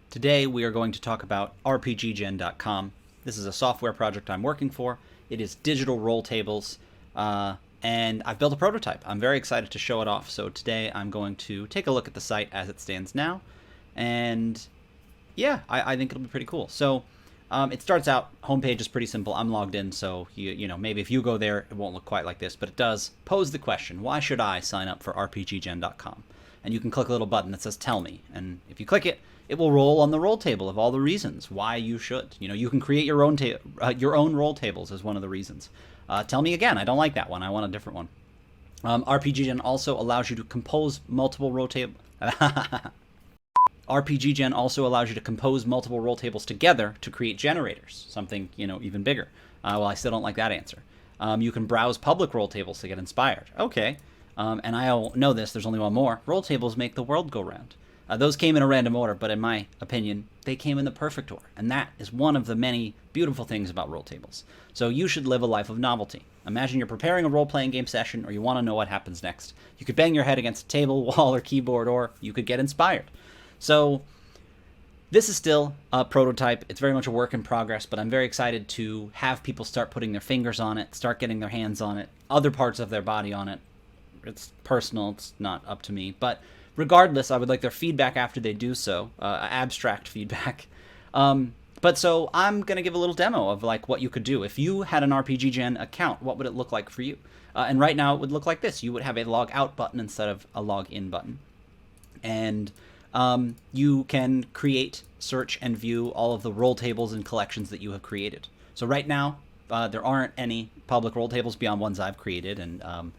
Today we are going to talk about RPGgen.com. This is a software project I'm working for. It is digital roll tables, and I've built a prototype. I'm very excited to show it off. So today I'm going to take a look at the site as it stands now, and yeah, I think it'll be pretty cool. So it starts out, homepage is pretty simple. I'm logged in, so you know, maybe if you go there, it won't look quite like this, but it does pose the question, why should I sign up for RPGgen.com? And you can click a little button that says tell me, and if you click it, it will roll on the roll table of all the reasons why you should. You know, you can create your own roll tables as one of the reasons. Tell me again, I don't like that one. I want a different one. RPGgen also allows you to compose multiple roll tables. RPGgen also allows you to compose multiple roll tables together to create generators, something, you know, even bigger. Well, I still don't like that answer. You can browse public roll tables to get inspired. Okay, and I know this, there's only one more. Roll tables make the world go round. Those came in a random order, but in my opinion, they came in the perfect order. And that is one of the many beautiful things about roll tables. So you should live a life of novelty. Imagine you're preparing a role-playing game session, or you want to know what happens next. You could bang your head against a table, wall, or keyboard, or you could get inspired. So this is still a prototype. It's very much a work in progress, but I'm very excited to have people start putting their fingers on it, start getting their hands on it, other parts of their body on it. It's personal. It's not up to me. But regardless, I would like their feedback after they do so, abstract feedback. But so I'm going to give a little demo of like what you could do. If you had an RPGgen account, what would it look like for you? And right now it would look like this. You would have a log out button instead of a log in button. And you can create, search, and view all of the roll tables and collections that you have created. So right now, there aren't any public roll tables beyond ones I've created, and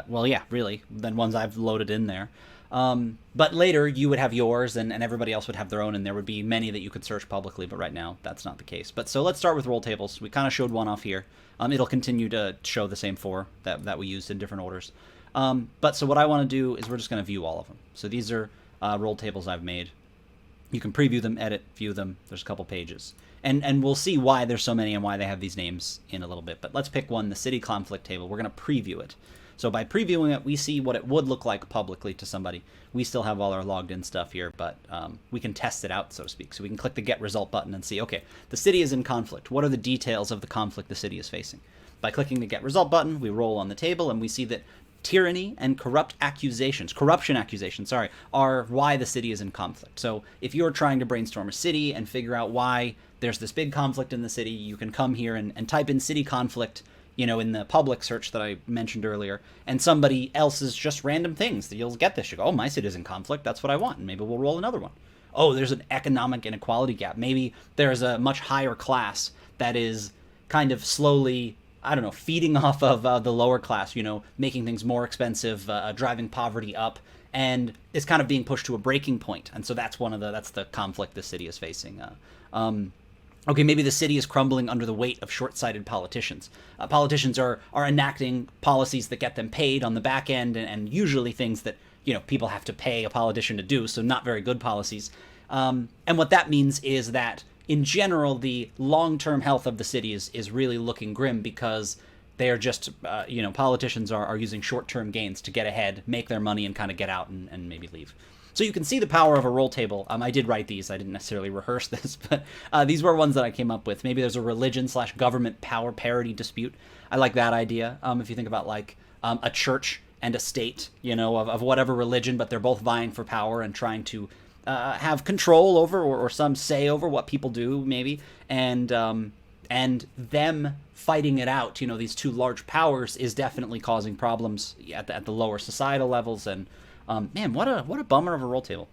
well, yeah, really, than ones I've loaded in there. But later, you would have yours, and everybody else would have their own, and there would be many that you could search publicly, but right now, that's not the case. But so let's start with roll tables. We kind of showed one off here. It'll continue to show the same four that we used in different orders. But so what I want to do is we're just going to view all of them. So these are roll tables I've made. You can preview them, edit, view them. There's a couple pages. And we'll see why there's so many and why they have these names in a little bit. But let's pick one, the city conflict table. We're going to preview it. So by previewing it, we see what it would look like publicly to somebody. We still have all our logged in stuff here, but we can test it out, so to speak. So we can click the get result button and see, okay, the city is in conflict. What are the details of the conflict the city is facing? By clicking the get result button, we roll on the table and we see that tyranny and corruption accusations, are why the city is in conflict. So if you're trying to brainstorm a city and figure out why there's this big conflict in the city, you can come here and type in city conflict, you know, in the public search that I mentioned earlier, and somebody else's just random things that you'll get this. You go, oh, my city's in conflict. That's what I want. And maybe we'll roll another one. Oh, there's an economic inequality gap. Maybe there's a much higher class that is kind of slowly, I don't know, feeding off of the lower class, you know, making things more expensive, driving poverty up, and is kind of being pushed to a breaking point. And so that's that's the conflict the city is facing. Okay, maybe the city is crumbling under the weight of short-sighted politicians. Politicians are enacting policies that get them paid on the back end, and usually things that, you know, people have to pay a politician to do, so not very good policies. And what that means is that, in general, the long-term health of the city is really looking grim because they are just, you know, politicians are using short-term gains to get ahead, make their money, and kind of get out and maybe leave. So you can see the power of a roll table. I did write these. I didn't necessarily rehearse this, but these were ones that I came up with. Maybe there's a religion/government power parity dispute. I like that idea. If you think about like a church and a state, you know, of whatever religion, but they're both vying for power and trying to have control over or some say over what people do, maybe, and them fighting it out. You know, these two large powers is definitely causing problems at the lower societal levels. And man, what a bummer of a roll table.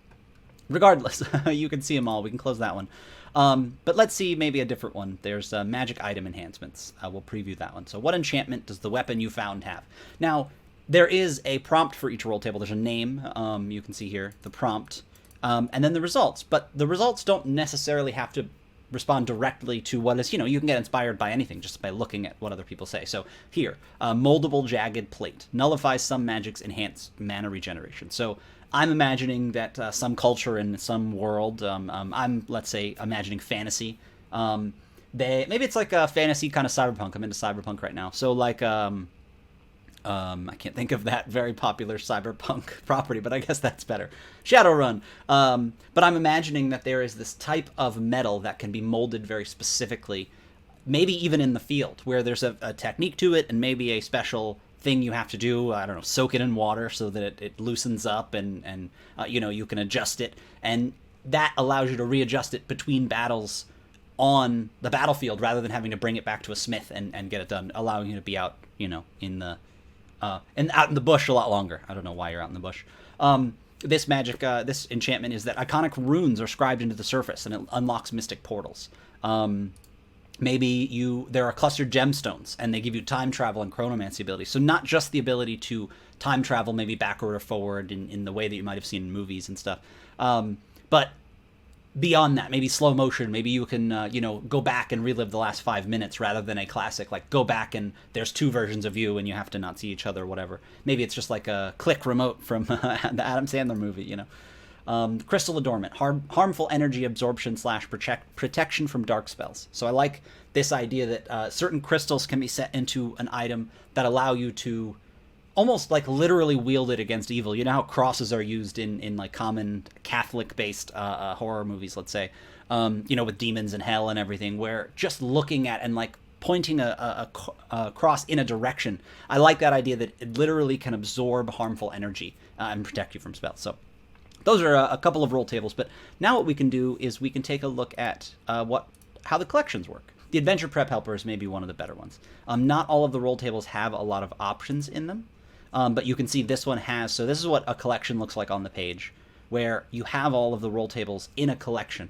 Regardless, you can see them all. We can close that one. But let's see maybe a different one. There's magic item enhancements. We'll preview that one. So what enchantment does the weapon you found have? Now, there is a prompt for each roll table. There's a name. You can see here, the prompt, and then the results. But the results don't necessarily have to respond directly to what is, you know, you can get inspired by anything just by looking at what other people say. So here, moldable jagged plate nullifies some magics, enhance mana regeneration. So I'm imagining that some culture in some world, I'm, let's say, imagining fantasy. Maybe it's like a fantasy kind of cyberpunk. I'm into cyberpunk right now. So like I can't think of that very popular cyberpunk property, but I guess that's better. Shadowrun. But I'm imagining that there is this type of metal that can be molded very specifically, maybe even in the field, where there's a technique to it and maybe a special thing you have to do. I don't know, soak it in water so that it loosens up and you can adjust it. And that allows you to readjust it between battles on the battlefield rather than having to bring it back to a smith and get it done, allowing you to be out, in the and out in the bush a lot longer. I don't know why you're out in the bush. This magic, this enchantment is that iconic runes are scribed into the surface, and it unlocks mystic portals. Maybe there are clustered gemstones, and they give you time travel and chronomancy abilities. So not just the ability to time travel, maybe backward or forward in the way that you might have seen in movies and stuff, but beyond that, maybe slow motion. Maybe you can, go back and relive the last 5 minutes rather than a classic, like go back and there's two versions of you and you have to not see each other or whatever. Maybe it's just like a click remote from the Adam Sandler movie, Crystal Adornment, harmful energy absorption / protection from dark spells. So I like this idea that certain crystals can be set into an item that allow you to almost like literally wield it against evil. You know how crosses are used in like common Catholic-based horror movies, let's say, with demons and hell and everything, where just looking at and like pointing a cross in a direction. I like that idea that it literally can absorb harmful energy and protect you from spells. So those are a couple of roll tables, but now what we can do is we can take a look at how the collections work. The Adventure Prep Helpers may be one of the better ones. Not all of the roll tables have a lot of options in them. But you can see this one has, so this is what a collection looks like on the page, where you have all of the roll tables in a collection,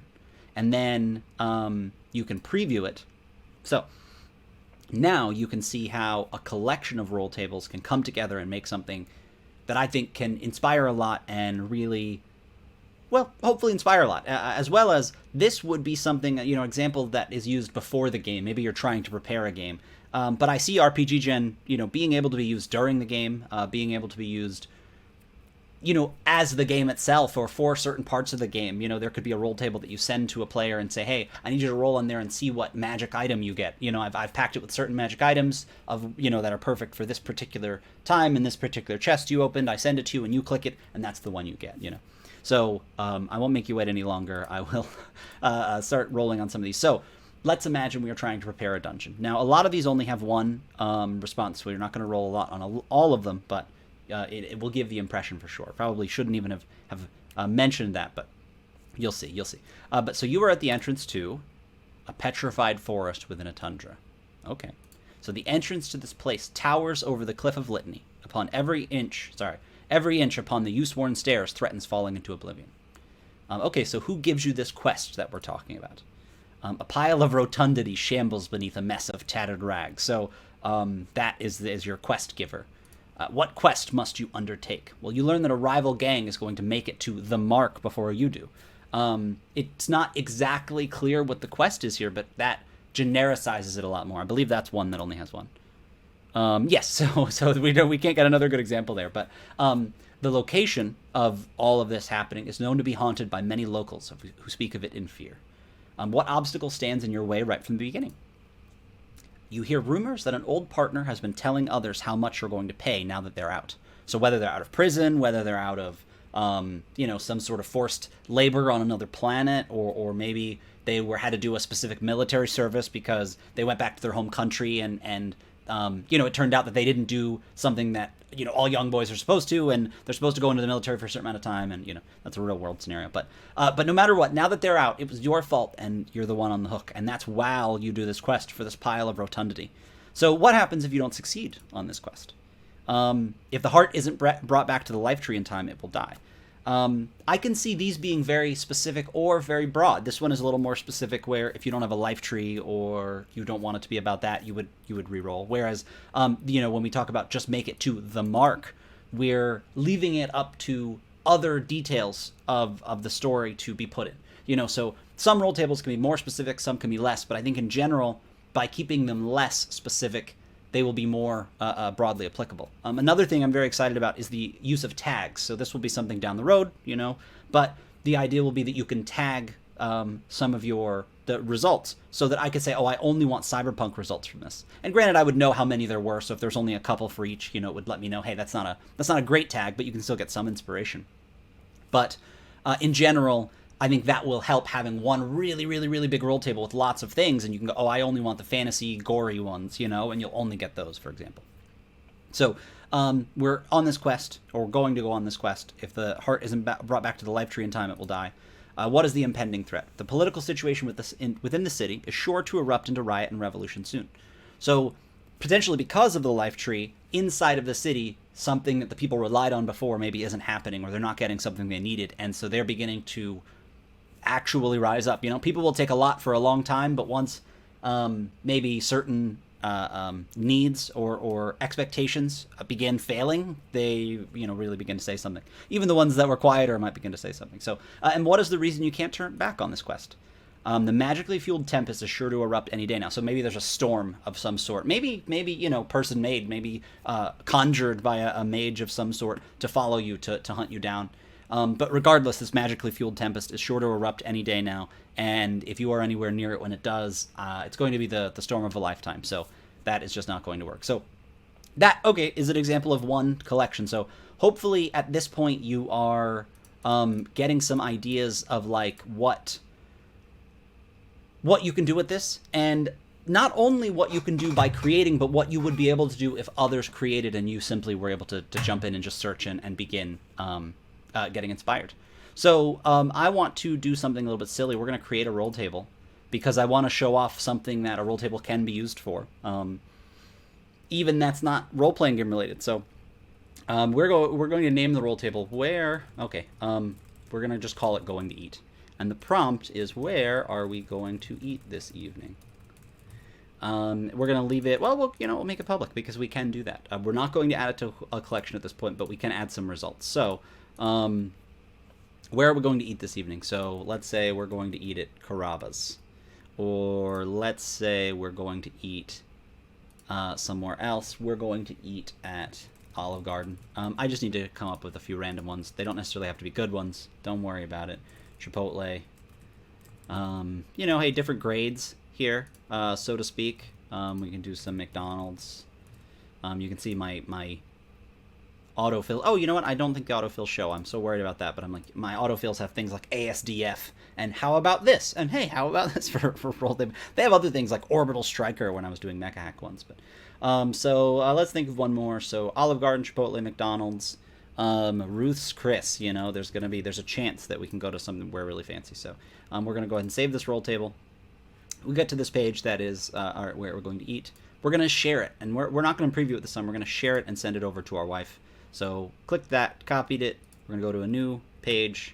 and then you can preview it. So now you can see how a collection of roll tables can come together and make something that I think can inspire a lot and really, well, hopefully inspire a lot, as well as this would be something, example that is used before the game. Maybe you're trying to prepare a game. But I see RPG Gen, being able to be used during the game, being able to be used, as the game itself or for certain parts of the game. There could be a roll table that you send to a player and say, hey, I need you to roll on there and see what magic item you get. I've packed it with certain magic items that are perfect for this particular time in this particular chest you opened. I send it to you and you click it and that's the one you get, So I won't make you wait any longer. I will start rolling on some of these. So let's imagine we are trying to prepare a dungeon. Now, a lot of these only have one response, so you're not going to roll a lot on all of them, but it will give the impression for sure. Probably shouldn't even have mentioned that, but you'll see. But so you are at the entrance to a petrified forest within a tundra. Okay. So the entrance to this place towers over the cliff of Litany. Every inch upon the use-worn stairs threatens falling into oblivion. Okay, so who gives you this quest that we're talking about? A pile of rotundity shambles beneath a mess of tattered rags. So that is your quest giver. What quest must you undertake? Well, you learn that a rival gang is going to make it to the mark before you do. It's not exactly clear what the quest is here, but that genericizes it a lot more. I believe that's one that only has one. Yes, so we can't get another good example there, but the location of all of this happening is known to be haunted by many locals who speak of it in fear. What obstacle stands in your way right from the beginning? You hear rumors that an old partner has been telling others how much you're going to pay now that they're out. So whether they're out of prison, whether they're out of, some sort of forced labor on another planet, or maybe they had to do a specific military service because they went back to their home country and it turned out that they didn't do something that, all young boys are supposed to, and they're supposed to go into the military for a certain amount of time, and, that's a real world scenario. But no matter what, now that they're out, it was your fault, and you're the one on the hook, and that's while you do this quest for this pile of rotundity. So what happens if you don't succeed on this quest? If the heart isn't brought back to the life tree in time, it will die. I can see these being very specific or very broad. This one is a little more specific, where if you don't have a life tree or you don't want it to be about that, you would re-roll. Whereas, when we talk about just make it to the mark, we're leaving it up to other details of the story to be put in. So some roll tables can be more specific, some can be less, but I think in general, by keeping them less specific, they will be more broadly applicable. Another thing I'm very excited about is the use of tags. So this will be something down the road, but the idea will be that you can tag some of the results so that I could say, oh, I only want cyberpunk results from this. And granted, I would know how many there were, so if there's only a couple for each, it would let me know, hey, that's not a great tag, but you can still get some inspiration. But in general, I think that will help having one really, really, really big roll table with lots of things, and you can go, oh, I only want the fantasy, gory ones, and you'll only get those, for example. So we're on this quest, or going to go on this quest. If the heart isn't brought back to the life tree in time, it will die. What is the impending threat? The political situation within the city is sure to erupt into riot and revolution soon. So potentially because of the life tree, inside of the city, something that the people relied on before maybe isn't happening, or they're not getting something they needed, and so they're beginning to actually rise up. People will take a lot for a long time, but once maybe certain needs or expectations begin failing, they really begin to say something. Even the ones that were quieter might begin to say something. So, and what is the reason you can't turn back on this quest? The magically fueled tempest is sure to erupt any day now. So maybe there's a storm of some sort. Maybe person made, maybe conjured by a mage of some sort to follow you, to hunt you down. But regardless, this magically fueled tempest is sure to erupt any day now, and if you are anywhere near it when it does, it's going to be the storm of a lifetime, so that is just not going to work. So that, okay, is an example of one collection. So hopefully at this point you are getting some ideas of like what you can do with this, and not only what you can do by creating, but what you would be able to do if others created and you simply were able to jump in and just search and begin getting inspired. So I want to do something a little bit silly. We're going to create a roll table because I want to show off something that a roll table can be used for. Even that's not role-playing game related. So we're going to name the roll table we're going to just call it Going to Eat. And the prompt is, where are we going to eat this evening? We're going to leave it, we'll make it public because we can do that. We're not going to add it to a collection at this point, but we can add some results. So where are we going to eat this evening? So let's say we're going to eat at Carrabba's, or let's say we're going to eat somewhere else. We're going to eat at Olive Garden. I just need to come up with a few random ones. They don't necessarily have to be good ones. Don't worry about it. Chipotle. Hey, different grades here, so to speak. We can do some McDonald's. You can see my autofill. Oh, you know what? I don't think the autofills show. I'm so worried about that, but I'm like, my autofills have things like ASDF, and how about this? And hey, how about this for roll? They have other things like Orbital Striker when I was doing Mecha Hack ones. But so let's think of one more. So Olive Garden, Chipotle, McDonald's, Ruth's Chris. There's a chance that we can go to something really fancy. So we're gonna go ahead and save this roll table. We get to this page that is where we're going to eat. We're going to share it, and we're not going to preview it this time. We're going to share it and send it over to our wife. So click that, copied it. We're going to go to a new page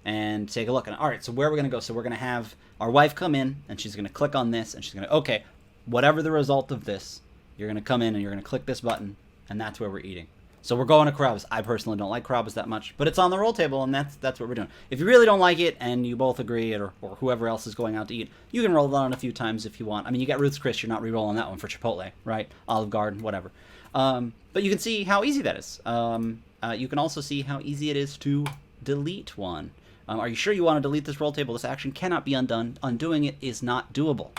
and take a look. And all right, so where are we going to go? So we're going to have our wife come in, and she's going to click on this, and she's going to, okay, whatever the result of this, you're going to come in and you're going to click this button, and that's where we're eating. So we're going to Carrabba's. I personally don't like Carrabba's that much, but it's on the roll table, and that's what we're doing. If you really don't like it, and you both agree, or whoever else is going out to eat, you can roll that on a few times if you want. I mean, you got Ruth's Chris, you're not re-rolling that one for Chipotle, right? Olive Garden, whatever. But you can see how easy that is. You can also see how easy it is to delete one. Are you sure you want to delete this roll table? This action cannot be undone. Undoing it is not doable.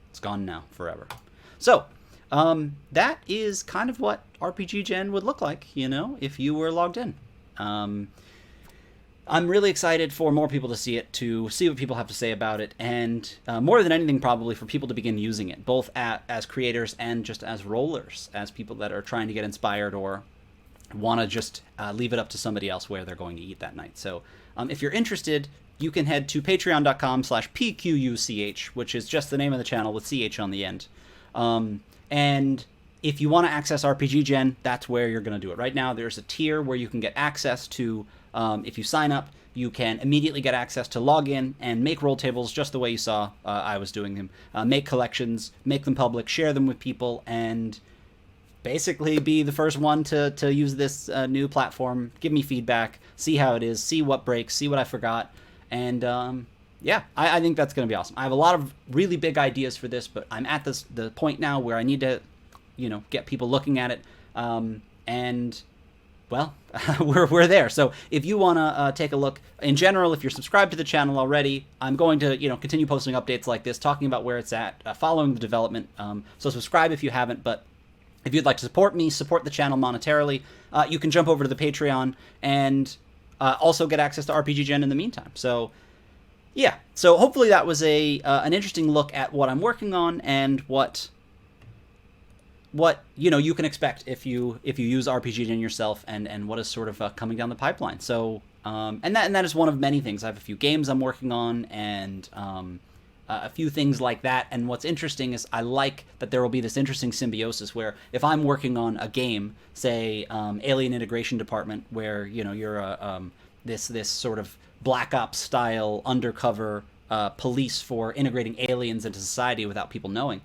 It's gone now, forever. So, that is kind of what RPG Gen would look like, if you were logged in. I'm really excited for more people to see it, to see what people have to say about it, and more than anything, probably for people to begin using it, both as creators and just as rollers, as people that are trying to get inspired or want to just leave it up to somebody else where they're going to eat that night. So if you're interested, you can head to patreon.com/PQUCH, which is just the name of the channel with CH on the end. And if you want to access RPG Gen, that's where you're going to do it. Right now, there's a tier where you can get access to, if you sign up, you can immediately get access to log in and make roll tables just the way you saw I was doing them. Make collections, make them public, share them with people, and basically be the first one to use this new platform. Give me feedback, see how it is, see what breaks, see what I forgot, and yeah, I think that's going to be awesome. I have a lot of really big ideas for this, but I'm at the point now where I need to, get people looking at it. And well, we're there. So if you want to take a look, in general, if you're subscribed to the channel already, I'm going to continue posting updates like this, talking about where it's at, following the development. So subscribe if you haven't, but if you'd like to support me, support the channel monetarily, you can jump over to the Patreon and also get access to RPG Gen in the meantime. So yeah, so hopefully that was an interesting look at what I'm working on and what you can expect if you use RPG Gen yourself, and what is sort of coming down the pipeline. So and that is one of many things. I have a few games I'm working on, and a few things like that. And what's interesting is I like that there will be this interesting symbiosis where if I'm working on a game, say Alien Integration Department, where you're this sort of Black Ops style undercover police for integrating aliens into society without people knowing.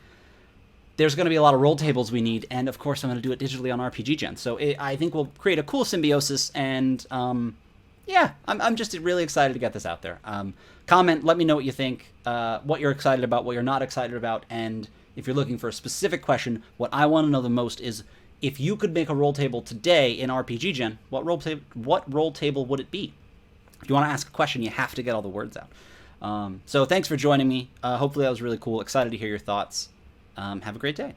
There's going to be a lot of roll tables we need, and of course I'm going to do it digitally on RPG Gen. So I think we'll create a cool symbiosis, and yeah, I'm just really excited to get this out there. Comment, let me know what you think, what you're excited about, what you're not excited about, and if you're looking for a specific question, what I want to know the most is if you could make a roll table today in RPG Gen, what roll table would it be? If you want to ask a question, you have to get all the words out. So thanks for joining me. Hopefully that was really cool. Excited to hear your thoughts. Have a great day.